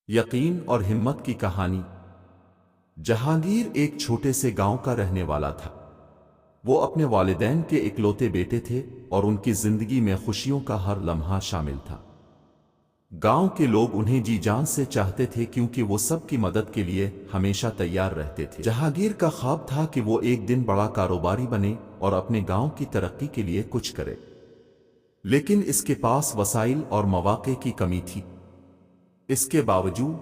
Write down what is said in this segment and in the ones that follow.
یقین اور ہمت کی کہانی۔ جہانگیر ایک چھوٹے سے گاؤں کا رہنے والا تھا۔ وہ اپنے والدین کے اکلوتے بیٹے تھے اور ان کی زندگی میں خوشیوں کا ہر لمحہ شامل تھا۔ گاؤں کے لوگ انہیں جی جان سے چاہتے تھے کیونکہ وہ سب کی مدد کے لیے ہمیشہ تیار رہتے تھے۔ جہانگیر کا خواب تھا کہ وہ ایک دن بڑا کاروباری بنے اور اپنے گاؤں کی ترقی کے لیے کچھ کرے، لیکن اس کے پاس وسائل اور مواقع کی کمی تھی۔ اس کے باوجود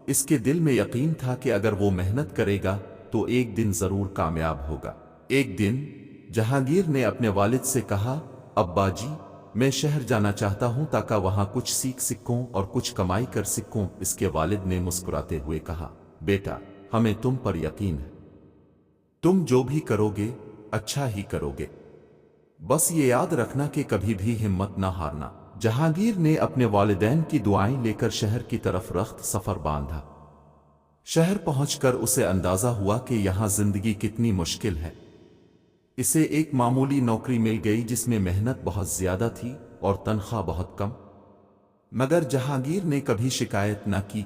اس کے دل میں یقین تھا کہ اگر وہ محنت کرے گا تو ایک دن ضرور کامیاب ہوگا۔ ایک دن جہانگیر نے اپنے والد سے کہا، ابا جی، میں شہر جانا چاہتا ہوں تاکہ وہاں کچھ سیکھ سکوں اور کچھ کمائی کر سکوں۔ اس کے والد نے مسکراتے ہوئے کہا، بیٹا، ہمیں تم پر یقین ہے، تم جو بھی کرو گے اچھا ہی کرو گے، بس یہ یاد رکھنا کہ کبھی بھی ہمت نہ ہارنا۔ جہانگیر نے اپنے والدین کی دعائیں لے کر شہر کی طرف رخت سفر باندھا۔ شہر پہنچ کر اسے اندازہ ہوا کہ یہاں زندگی کتنی مشکل ہے۔ اسے ایک معمولی نوکری مل گئی جس میں محنت بہت زیادہ تھی اور تنخواہ بہت کم، مگر جہانگیر نے کبھی شکایت نہ کی۔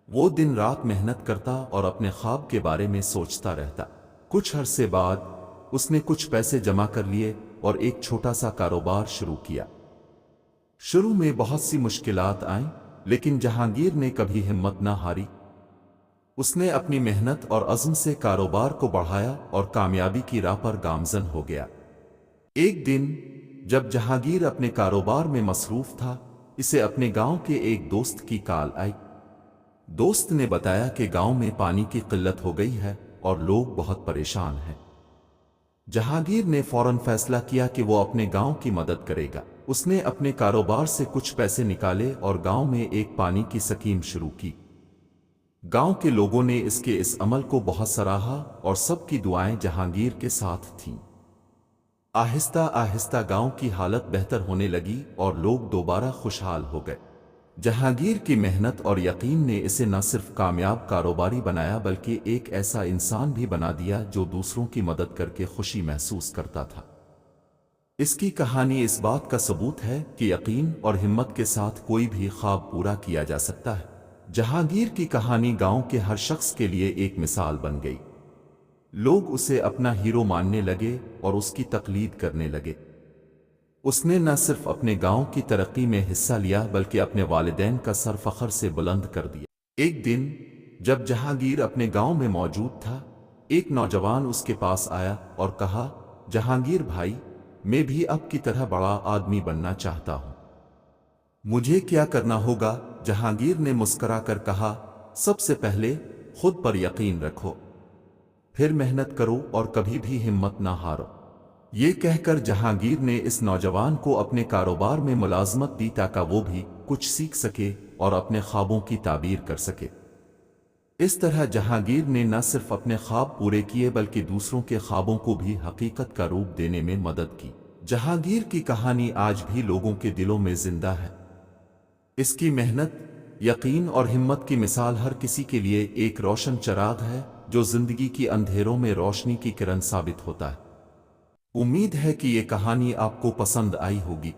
وہ دن رات محنت کرتا اور اپنے خواب کے بارے میں سوچتا رہتا۔ کچھ عرصے بعد اس نے کچھ پیسے جمع کر لیے اور ایک چھوٹا سا کاروبار شروع کیا۔ شروع میں بہت سی مشکلات آئیں، لیکن جہانگیر نے کبھی ہمت نہ ہاری۔ اس نے اپنی محنت اور عزم سے کاروبار کو بڑھایا اور کامیابی کی راہ پر گامزن ہو گیا۔ ایک دن جب جہانگیر اپنے کاروبار میں مصروف تھا، اسے اپنے گاؤں کے ایک دوست کی کال آئی۔ دوست نے بتایا کہ گاؤں میں پانی کی قلت ہو گئی ہے اور لوگ بہت پریشان ہیں۔ جہانگیر نے فوراً فیصلہ کیا کہ وہ اپنے گاؤں کی مدد کرے گا۔ اس نے اپنے کاروبار سے کچھ پیسے نکالے اور گاؤں میں ایک پانی کی اسکیم شروع کی۔ گاؤں کے لوگوں نے اس عمل کو بہت سراہا اور سب کی دعائیں جہانگیر کے ساتھ تھیں۔ آہستہ آہستہ گاؤں کی حالت بہتر ہونے لگی اور لوگ دوبارہ خوشحال ہو گئے۔ جہانگیر کی محنت اور یقین نے اسے نہ صرف کامیاب کاروباری بنایا بلکہ ایک ایسا انسان بھی بنا دیا جو دوسروں کی مدد کر کے خوشی محسوس کرتا تھا۔ اس کی کہانی اس بات کا ثبوت ہے کہ یقین اور ہمت کے ساتھ کوئی بھی خواب پورا کیا جا سکتا ہے۔ جہانگیر کی کہانی گاؤں کے ہر شخص کے لیے ایک مثال بن گئی۔ لوگ اسے اپنا ہیرو ماننے لگے اور اس کی تقلید کرنے لگے۔ اس نے نہ صرف اپنے گاؤں کی ترقی میں حصہ لیا بلکہ اپنے والدین کا سر فخر سے بلند کر دیا۔ ایک دن جب جہانگیر اپنے گاؤں میں موجود تھا، ایک نوجوان اس کے پاس آیا اور کہا، جہانگیر بھائی، میں بھی اب کی طرح بڑا آدمی بننا چاہتا ہوں، مجھے کیا کرنا ہوگا؟ جہانگیر نے مسکرا کر کہا، سب سے پہلے خود پر یقین رکھو، پھر محنت کرو اور کبھی بھی ہمت نہ ہارو۔ یہ کہہ کر جہانگیر نے اس نوجوان کو اپنے کاروبار میں ملازمت دی تاکہ وہ بھی کچھ سیکھ سکے اور اپنے خوابوں کی تعبیر کر سکے۔ اس طرح جہانگیر نے نہ صرف اپنے خواب پورے کیے بلکہ دوسروں کے خوابوں کو بھی حقیقت کا روپ دینے میں مدد کی۔ جہانگیر کی کہانی آج بھی لوگوں کے دلوں میں زندہ ہے۔ اس کی محنت، یقین اور ہمت کی مثال ہر کسی کے لیے ایک روشن چراغ ہے جو زندگی کی اندھیروں میں روشنی کی کرن ثابت ہوتا ہے۔ امید ہے کہ یہ کہانی آپ کو پسند آئی ہوگی۔